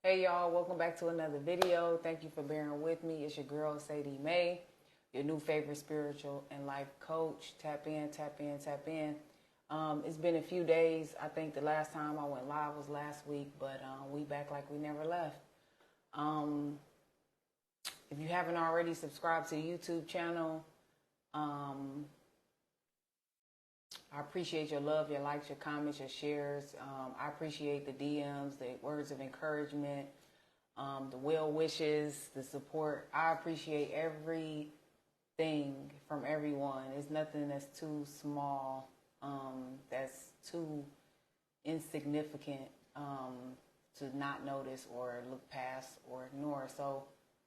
Hey y'all, welcome back to another video. Thank you for bearing with me. It's your girl Sadie May, your new favorite spiritual and life coach. Tap in, tap in, tap in. It's been a few days. I think the last time I went live was last week, but we back like we never left. If you haven't already subscribed to the YouTube channel, I appreciate your love, your likes, your comments, your shares. I appreciate the DMs, the words of encouragement, the well wishes, the support. I appreciate everything from everyone. There's nothing that's too small, that's too insignificant to not notice or look past or ignore. So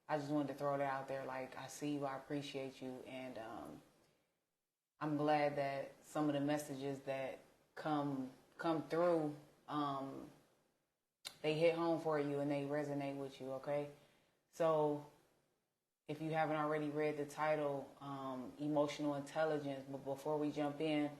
I just wanted to throw that out there. Like, I see you, I appreciate you, and I'm glad that some of the messages that come through, they hit home for you and they resonate with you, okay? So if you haven't already read the title, Emotional Intelligence, but before we jump in,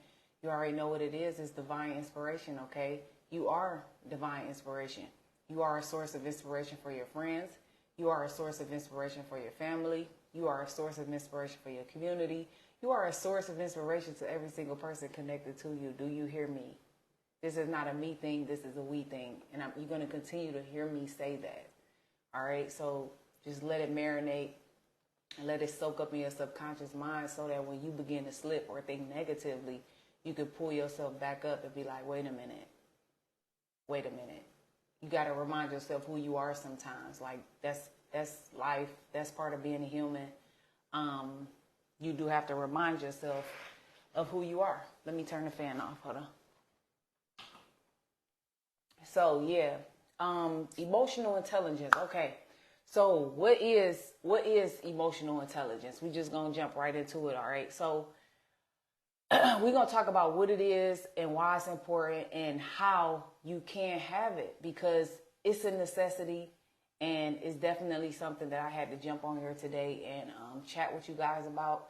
you already know what it is. It's divine inspiration, okay? You are divine inspiration. You are a source of inspiration for your friends. You are a source of inspiration for your family. You are a source of inspiration for your community. You are a source of inspiration to every single person connected to you. Do you hear me? This is not a me thing. This is a we thing. And you're going to continue to hear me say that. All right? So just let it marinate and let it soak up in your subconscious mind so that when you begin to slip or think negatively, you can pull yourself back up and be like, wait a minute. Wait a minute. You got to remind yourself who you are sometimes. Like, that's life. That's part of being a human. You do have to remind yourself of who you are. Let me turn the fan off. Hold on. So yeah, emotional intelligence. Okay. So what is emotional intelligence? We just gonna jump right into it. All right. So we're gonna talk about what it is and why it's important and how you can have it, because it's a necessity. And it's definitely something that I had to jump on here today and chat with you guys about.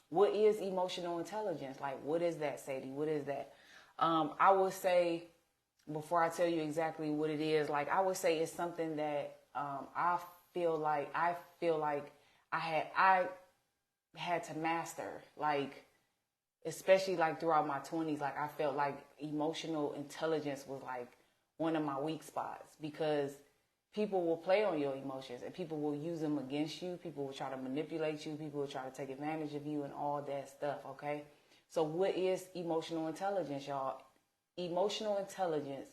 What is emotional intelligence? Like, what is that, Sadie? What is that? I would say, before I tell you exactly what it is, like, I would say it's something that I feel like I had to master. Like, especially like throughout my 20s, like I felt like emotional intelligence was like one of my weak spots, because people will play on your emotions and people will use them against you. People will try to manipulate you. People will try to take advantage of you and all that stuff, okay? So what is emotional intelligence, y'all? Emotional intelligence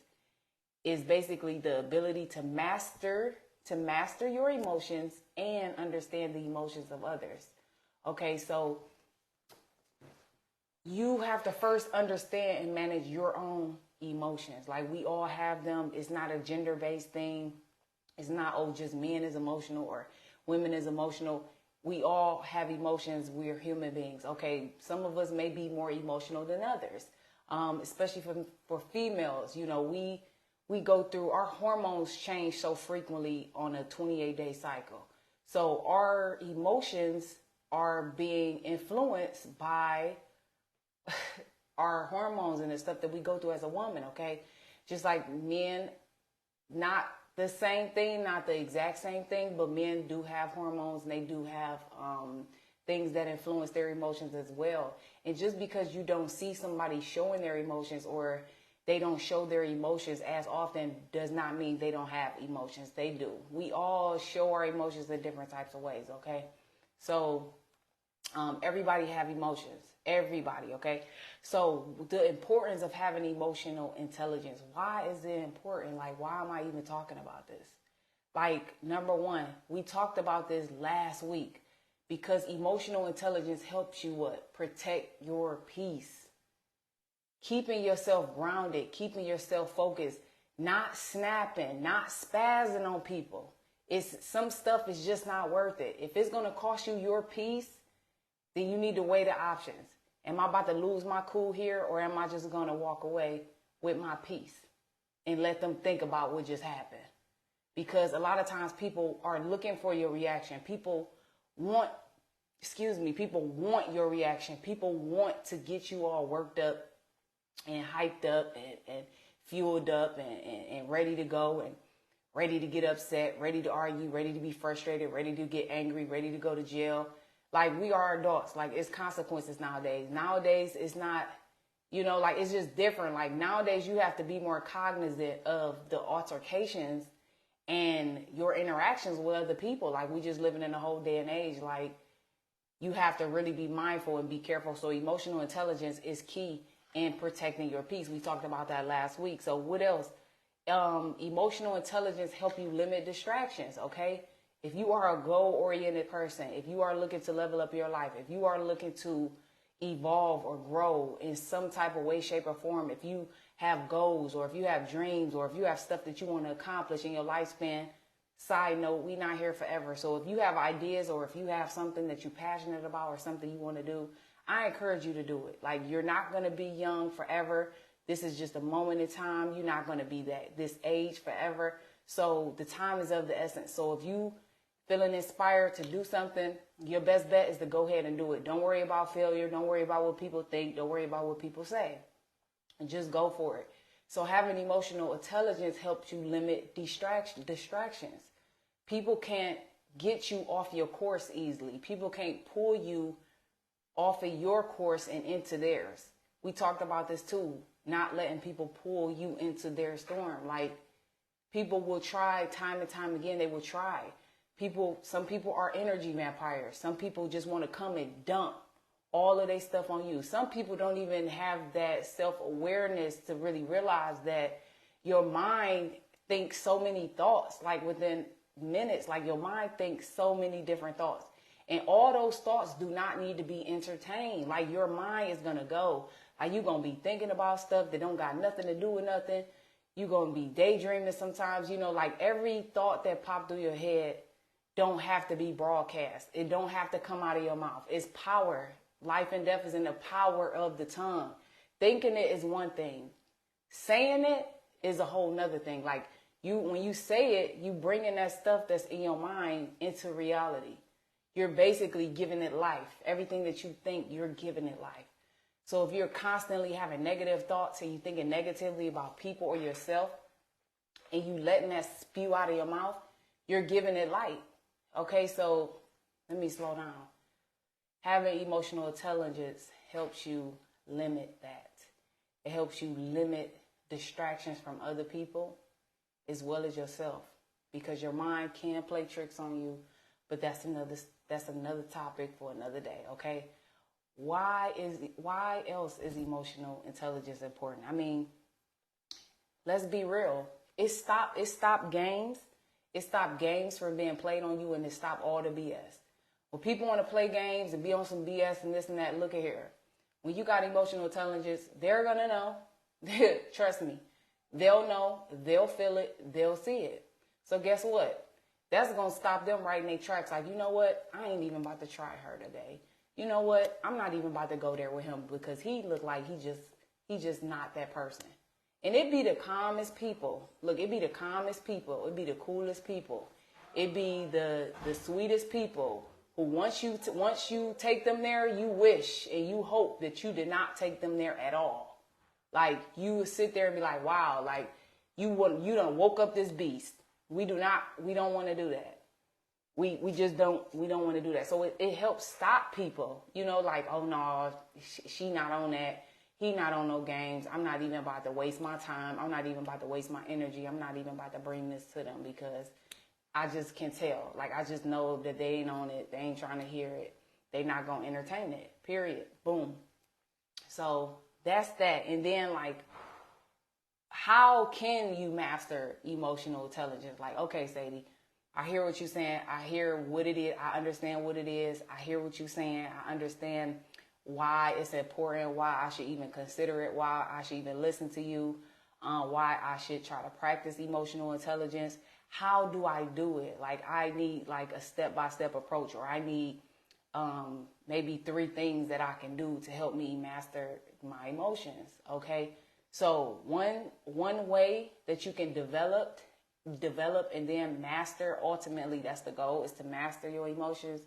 is basically the ability to master your emotions and understand the emotions of others. Okay, so you have to first understand and manage your own emotions. Like, we all have them. It's not a gender-based thing. It's not, oh, just men is emotional or women is emotional. We all have emotions. We're human beings. Okay, some of us may be more emotional than others, especially for females. You know, we go through, our hormones change so frequently on a 28-day cycle. So our emotions are being influenced by our hormones and the stuff that we go through as a woman, okay? Just like men, not the same thing, not the exact same thing, but men do have hormones and they do have things that influence their emotions as well. And just because you don't see somebody showing their emotions, or they don't show their emotions as often, does not mean they don't have emotions. They do. We all show our emotions in different types of ways, okay? So everybody have emotions. Everybody, okay? So the importance of having emotional intelligence. Why is it important? Like, why am I even talking about this? Like, number one, we talked about this last week, because emotional intelligence helps you what? Protect your peace. Keeping yourself grounded, keeping yourself focused, not snapping, not spazzing on people. Some stuff is just not worth it. If it's going to cost you your peace, then you need to weigh the options. Am I about to lose my cool here, or am I just going to walk away with my peace and let them think about what just happened? Because a lot of times people are looking for your reaction. People want your reaction. People want to get you all worked up and hyped up and fueled up and ready to go and ready to get upset, ready to argue, ready to be frustrated, ready to get angry, ready to go to jail. Like, we are adults. Like, it's consequences nowadays. Nowadays, it's not, like, it's just different. Like, nowadays, you have to be more cognizant of the altercations and your interactions with other people. Like, we just living in a whole day and age. Like, you have to really be mindful and be careful. So emotional intelligence is key in protecting your peace. We talked about that last week. So what else? Emotional intelligence help you limit distractions, okay? If you are a goal-oriented person, if you are looking to level up your life, if you are looking to evolve or grow in some type of way, shape, or form, if you have goals or if you have dreams or if you have stuff that you want to accomplish in your lifespan, side note, we not here forever. So if you have ideas or if you have something that you're passionate about or something you want to do, I encourage you to do it. Like, you're not going to be young forever. This is just a moment in time. You're not going to be this age forever. So the time is of the essence. So if you feeling inspired to do something, your best bet is to go ahead and do it. Don't worry about failure. Don't worry about what people think. Don't worry about what people say. And just go for it. So having emotional intelligence helps you limit distractions. People can't get you off your course easily. People can't pull you off of your course and into theirs. We talked about this too, not letting people pull you into their storm. Like, people will try time and time again. They will try. Some people are energy vampires. Some people just want to come and dump all of their stuff on you. Some people don't even have that self-awareness to really realize that your mind thinks so many thoughts, like within minutes. Like, your mind thinks so many different thoughts. And all those thoughts do not need to be entertained. Like, your mind is going to go. Like, you're going to be thinking about stuff that don't got nothing to do with nothing. You're going to be daydreaming sometimes. Like, every thought that popped through your head don't have to be broadcast. It don't have to come out of your mouth. It's power. Life and death is in the power of the tongue. Thinking it is one thing. Saying it is a whole nother thing. Like, when you say it, you bringing that stuff that's in your mind into reality. You're basically giving it life. Everything that you think, you're giving it life. So if you're constantly having negative thoughts and you're thinking negatively about people or yourself, and you letting that spew out of your mouth, you're giving it light. Okay, so let me slow down. Having emotional intelligence helps you limit that. It helps you limit distractions from other people as well as yourself, because your mind can play tricks on you, but that's another topic for another day, okay? Why else is emotional intelligence important? I mean, let's be real. It stopped games. It stopped games from being played on you, and it stopped all the BS. When people want to play games and be on some BS and this and that, look at here. When you got emotional intelligence, they're going to know. Trust me. They'll know. They'll feel it. They'll see it. So guess what? That's going to stop them right in their tracks. Like, you know what? I ain't even about to try her today. You know what? I'm not even about to go there with him because he looked like he just not that person. And it be the calmest people. Look, it be the calmest people. It be the coolest people. It be the sweetest people who once you take them there, you wish and you hope that you did not take them there at all. Like, you would sit there and be like, wow, like you done woke up this beast. We don't want to do that. We don't want to do that. So it helps stop people, like, oh no, she not on that. He not on no games. I'm not even about to waste my time. I'm not even about to waste my energy. I'm not even about to bring this to them because I just can tell. Like, I just know that they ain't on it. They ain't trying to hear it. They not going to entertain it, period. Boom. So that's that. And then, like, how can you master emotional intelligence? Like, okay, Sadie, I hear what you're saying. I hear what it is. I understand what it is. I hear what you're saying. I understand why it's important, why I should even consider it, why I should even listen to you, why I should try to practice emotional intelligence. How do I do it? Like, I need like a step-by-step approach, or I need maybe 3 things that I can do to help me master my emotions. Okay. So one way that you can develop and then master, ultimately that's the goal, is to master your emotions,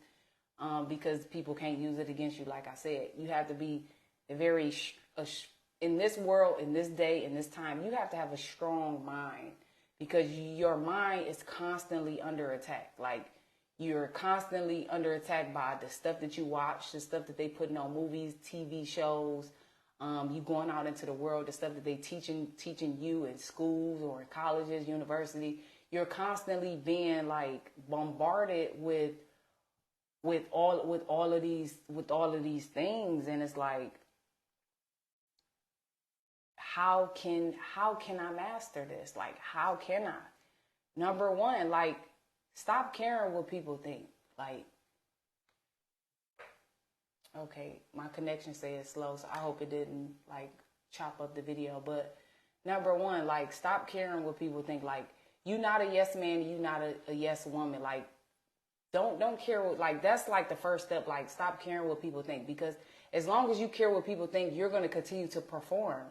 because people can't use it against you. Like I said, you have to be very in this world, in this day, in this time, you have to have a strong mind because your mind is constantly under attack. Like, you're constantly under attack by the stuff that you watch, the stuff that they putting on movies, TV shows, you going out into the world, the stuff that they teaching you in schools or in colleges, university. You're constantly being like bombarded with all of these things, and it's like, how can I master this? Like, how can I? Number one, like, stop caring what people think. Like, okay, my connection says slow, so I hope it didn't like chop up the video. But number one, like, stop caring what people think. Like, you not a yes man, you not a yes woman. Like, don't care what, like, that's like the first step. Like, stop caring what people think, because as long as you care what people think, you're going to continue to perform.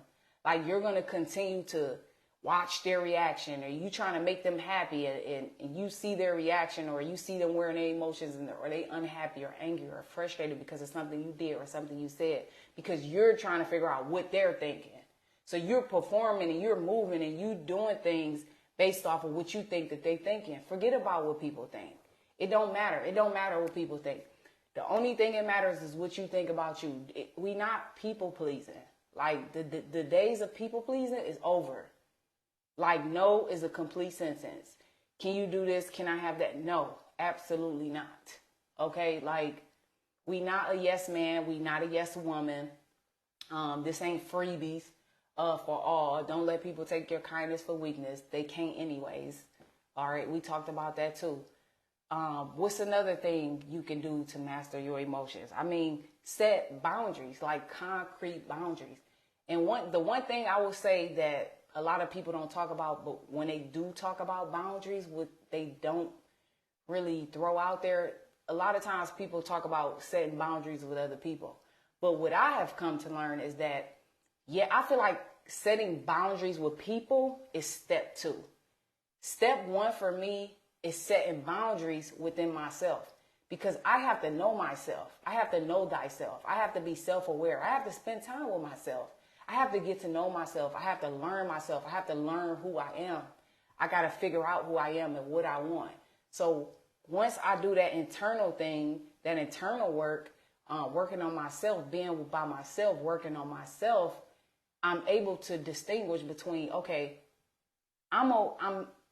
Like, you're going to continue to watch their reaction, or you trying to make them happy, and you see their reaction, or you see them wearing their emotions, or they unhappy or angry or frustrated because of something you did or something you said, because you're trying to figure out what they're thinking. So you're performing and you're moving and you doing things based off of what you think that they thinking. Forget about what people think. It don't matter. It don't matter what people think. The only thing that matters is what you think about you. We not people pleasing. Like, the days of people pleasing is over. Like, no is a complete sentence. Can you do this? Can I have that? No, absolutely not. Okay, like, we not a yes man. We not a yes woman. This ain't freebies for all. Don't let people take your kindness for weakness. They can't anyways. All right, we talked about that too. What's another thing you can do to master your emotions? I mean, set boundaries, like concrete boundaries. And the one thing I will say that a lot of people don't talk about, but when they do talk about boundaries, what they don't really throw out there, a lot of times people talk about setting boundaries with other people. But what I have come to learn is that, yeah, I feel like setting boundaries with people is step 2. Step 1 for me is setting boundaries within myself, because I have to know myself. I have to know thyself. I have to be self-aware. I have to spend time with myself. I have to get to know myself. I have to learn myself. I have to learn who I am. I got to figure out who I am and what I want. So once I do that internal thing, that internal work, working on myself, being by myself, working on myself, I'm able to distinguish between, okay, I'm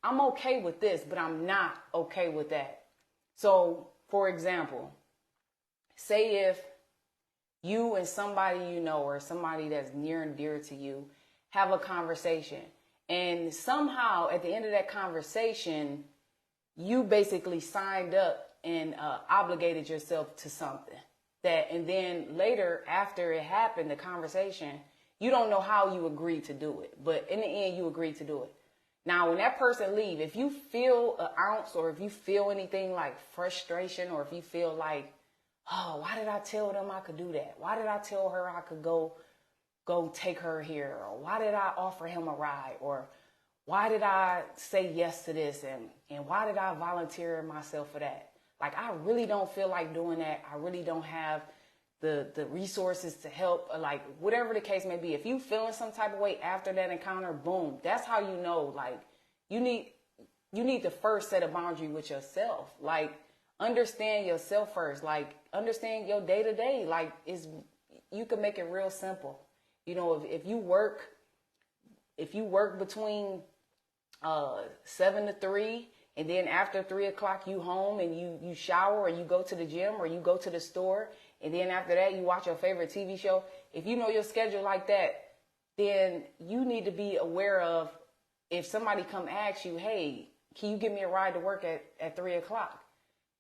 okay with this, but I'm not okay with that. So, for example, say if you and somebody you know, or somebody that's near and dear to you, have a conversation, and somehow at the end of that conversation, you basically signed up and obligated yourself to something. And then later, after it happened, the conversation, you don't know how you agreed to do it, but in the end, you agreed to do it. Now, when that person leave, if you feel an ounce, or if you feel anything like frustration, or if you feel like, oh, why did I tell them I could do that? Why did I tell her I could go take her here? Or why did I offer him a ride? Or why did I say yes to this? And why did I volunteer myself for that? Like, I really don't feel like doing that. I really don't have the resources to help, or like, whatever the case may be. If you feeling some type of way after that encounter, boom, that's how you know, like, you need to first set a boundary with yourself. Like, understand yourself first. Like, understand your day to day. Like, you can make it real simple. You know, if you work between 7 to 3, and then after 3 o'clock you home and you shower, or you go to the gym, or you go to the store, and then after that you watch your favorite TV show. If you know your schedule like that, then you need to be aware of, if somebody come ask you, hey, can you give me a ride to work at 3 o'clock?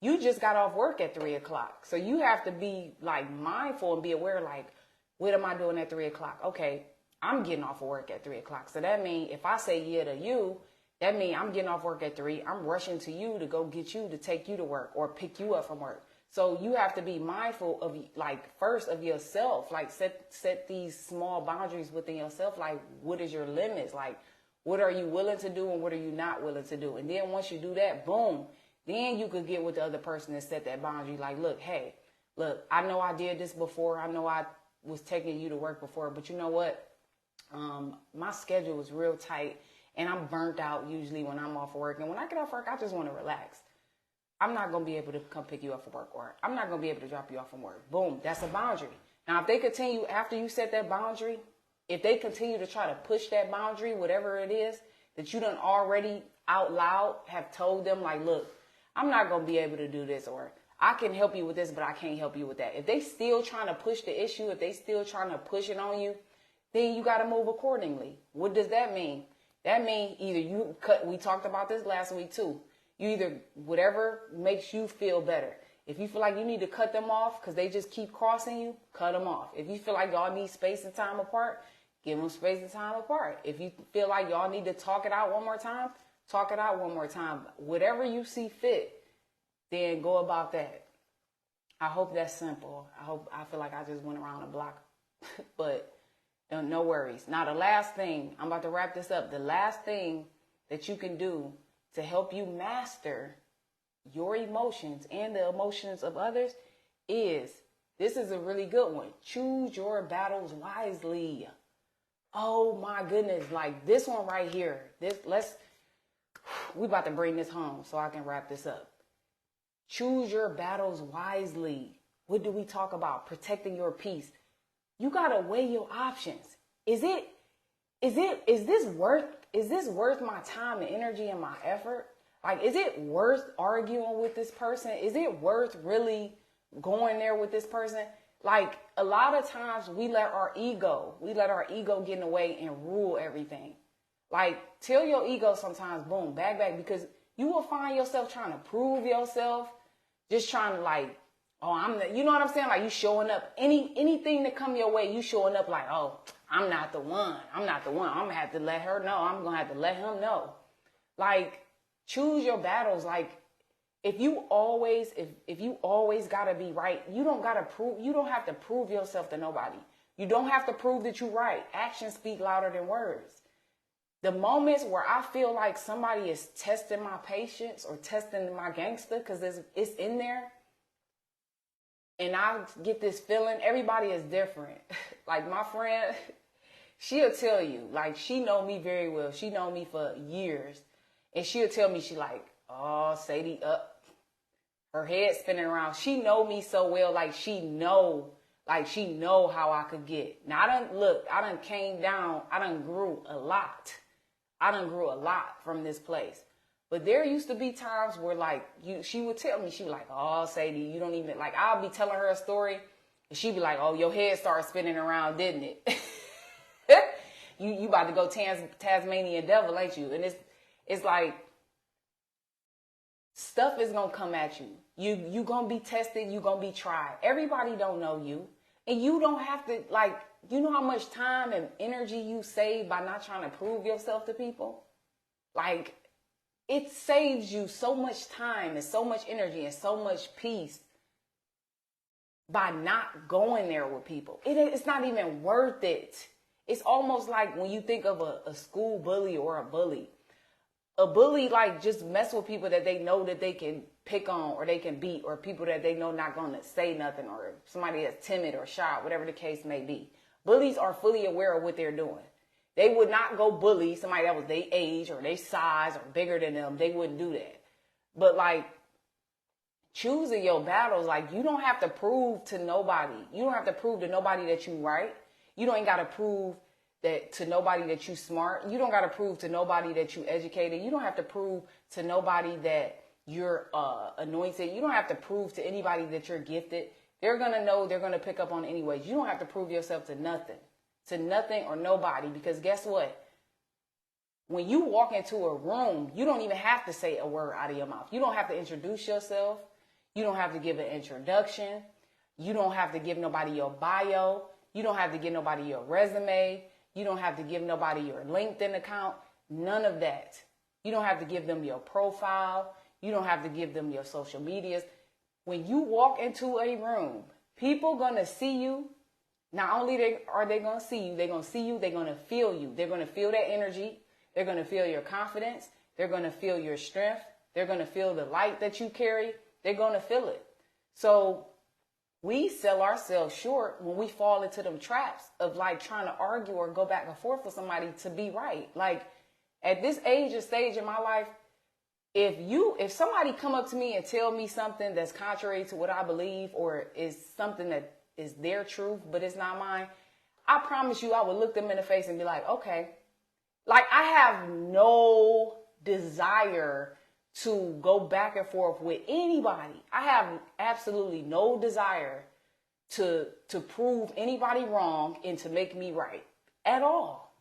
You just got off work at 3 o'clock. So you have to be like mindful and be aware, like, what am I doing at 3 o'clock? Okay, I'm getting off of work at 3 o'clock. So that means if I say yeah to you, that means I'm getting off work at 3. I'm rushing to you to go get you, to take you to work or pick you up from work. So you have to be mindful of, like, first of yourself, like set these small boundaries within yourself. Like, what is your limits? Like, what are you willing to do and what are you not willing to do? And then once you do that, boom, then you could get with the other person and set that boundary. Like, look, hey, look, I know I did this before. I know I was taking you to work before, but you know what? My schedule is real tight, and I'm burnt out usually when I'm off work. And when I get off work, I just want to relax. I'm not going to be able to come pick you up from work, or I'm not going to be able to drop you off from work. Boom, that's a boundary. Now, if they continue, after you set that boundary, if they continue to try to push that boundary, whatever it is, that you done already out loud have told them, like, look, I'm not going to be able to do this, or I can help you with this, but I can't help you with that. If they still trying to push the issue, if they still trying to push it on you, then you got to move accordingly. What does that mean? That means either you cut, we talked about this last week too. You either, whatever makes you feel better. If you feel like you need to cut them off because they just keep crossing you, cut them off. If you feel like y'all need space and time apart, give them space and time apart. If you feel like y'all need to talk it out one more time, talk it out one more time. Whatever you see fit, then go about that. I hope that's simple. I feel like I just went around the block, but no worries. Now, the last thing, I'm about to wrap this up. The last thing that you can do to help you master your emotions and the emotions of others is, this is a really good one. Choose your battles wisely. Oh my goodness. Like this one right here. We about to bring this home so I can wrap this up. Choose your battles wisely. What do we talk about? Protecting your peace. You got to weigh your options. Is this worth my time and energy and my effort? Like, is it worth arguing with this person? Is it worth really going there with this person? Like, a lot of times we let our ego get in the way and rule everything. Like, tell your ego sometimes, boom, back, because you will find yourself trying to prove yourself, just trying to like, oh, you know what I'm saying? Like, you showing up, anything that come your way, you showing up like, oh, I'm not the one. I'm going to have to let her know. I'm going to have to let him know. Like, choose your battles. Like, if you always got to be right, you don't have to prove yourself to nobody. You don't have to prove that you're right. Actions speak louder than words. The moments where I feel like somebody is testing my patience or testing my gangster, because it's in there, and I get this feeling, everybody is different. Like my friend, she'll tell you, like, she know me very well. She know me for years. And she'll tell me, she like, oh, Sadie, her head spinning around. She know me so well, like she know how I could get. Now, I done came down, I done grew a lot. From this place. But there used to be times where, like, she would tell me, she was like, oh, Sadie, you don't even, like, I'll be telling her a story, and she'd be like, oh, your head started spinning around, didn't it? You about to go Tasmanian devil, ain't you? And it's like, stuff is going to come at you. You going to be tested, you going to be tried. Everybody don't know you. And you don't have to, like, you know how much time and energy you save by not trying to prove yourself to people? Like, it saves you so much time and so much energy and so much peace by not going there with people. It's not even worth it. It's almost like when you think of a school bully or a bully. A bully, like, just mess with people that they know that they can pick on or they can beat, or people that they know not going to say nothing, or somebody that's timid or shy, whatever the case may be. Bullies are fully aware of what they're doing. They would not go bully somebody that was their age or their size or bigger than them. They wouldn't do that. But, like, choosing your battles, like, you don't have to prove to nobody. You don't have to prove to nobody that you right. You ain't got to prove that to nobody that you smart. You don't got to prove to nobody that you educated. You don't have to prove to nobody that you're anointed. You don't have to prove to anybody that you're gifted. They're going to know, they're going to pick up on it anyways. You don't have to prove yourself to nothing or nobody, because guess what? When you walk into a room, you don't even have to say a word out of your mouth. You don't have to introduce yourself. You don't have to give an introduction. You don't have to give nobody your bio. You don't have to give nobody your resume. You don't have to give nobody your LinkedIn account. None of that. You don't have to give them your profile. You don't have to give them your social medias. When you walk into a room, people going to see you. Not only are they going to see you, they're going to see you, they're going to feel you. They're going to feel that energy. They're going to feel your confidence. They're going to feel your strength. They're going to feel the light that you carry. They're going to feel it. So we sell ourselves short when we fall into them traps of like trying to argue or go back and forth with somebody to be right. Like at this age or stage in my life, if somebody come up to me and tell me something that's contrary to what I believe or is something that is their truth, but it's not mine, I promise you I would look them in the face and be like, okay. Like I have no desire to go back and forth with anybody. I have absolutely no desire to prove anybody wrong and to make me right at all.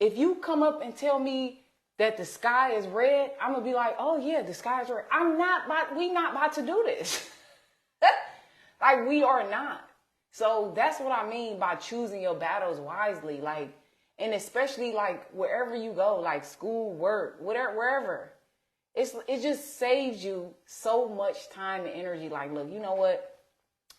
If you come up and tell me that the sky is red, I'm gonna be like, oh yeah, the sky is red. We not about to do this. Like we are not. So that's what I mean by choosing your battles wisely. Like, and especially like wherever you go, like school, work, whatever, wherever. It just saves you so much time and energy. Like, look, you know what?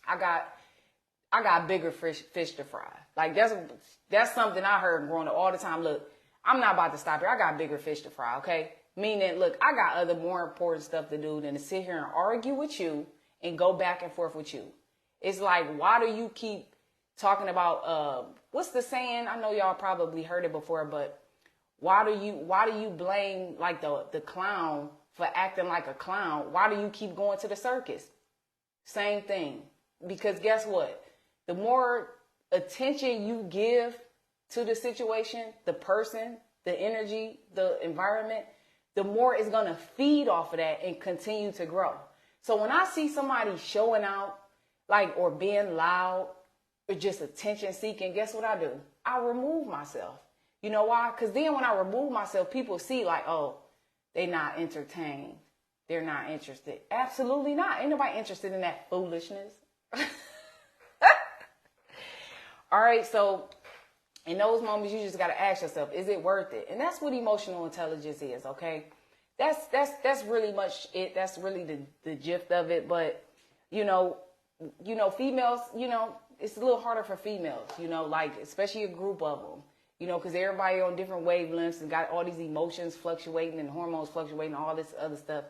I got bigger fish to fry. Like that's something I heard growing up all the time. Look, I'm not about to stop here. I got bigger fish to fry, okay? Meaning, look, I got other more important stuff to do than to sit here and argue with you and go back and forth with you. It's like, why do you keep talking about what's the saying? I know y'all probably heard it before, but why do you blame like the clown for acting like a clown? Why do you keep going to the circus? Same thing. Because guess what? The more attention you give to the situation, the person, the energy, the environment, the more it's going to feed off of that and continue to grow. So when I see somebody showing out, like, or being loud or just attention seeking, guess what I do? I remove myself. You know why? Because then when I remove myself, people see like, oh, they not entertained. They're not interested. Absolutely not. Ain't nobody interested in that foolishness. All right. So in those moments, you just got to ask yourself, is it worth it? And that's what emotional intelligence is. Okay. That's really much it. That's really the gist of it. But, you know, females, it's a little harder for females, like especially a group of them. Because everybody on different wavelengths and got all these emotions fluctuating and hormones fluctuating, all this other stuff.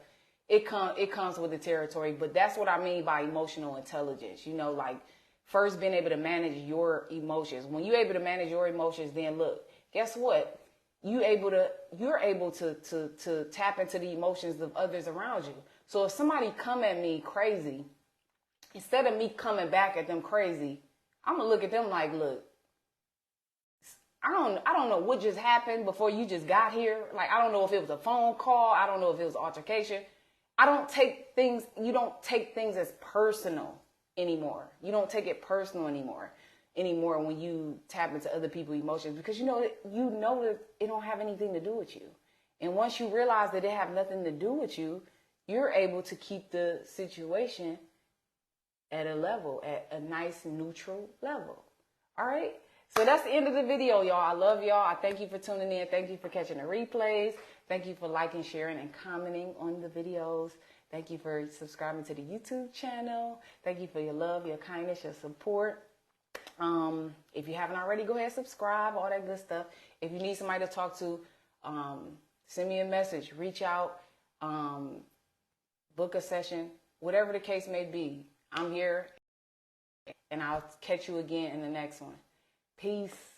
It comes with the territory. But that's what I mean by emotional intelligence. Like first being able to manage your emotions. When you're able to manage your emotions, then look, guess what? You're able to tap into the emotions of others around you. So if somebody come at me crazy, instead of me coming back at them crazy, I'm gonna look at them like, look, I don't know what just happened before you just got here. Like, I don't know if it was a phone call. I don't know if it was altercation. You don't take things as personal anymore. You don't take it personal anymore when you tap into other people's emotions, because you know that it don't have anything to do with you. And once you realize that it have nothing to do with you, you're able to keep the situation at a nice neutral level. All right. So that's the end of the video, y'all. I love y'all. I thank you for tuning in. Thank you for catching the replays. Thank you for liking, sharing, and commenting on the videos. Thank you for subscribing to the YouTube channel. Thank you for your love, your kindness, your support. If you haven't already, go ahead and subscribe, all that good stuff. If you need somebody to talk to, send me a message, reach out, book a session, whatever the case may be. I'm here, and I'll catch you again in the next one. Peace.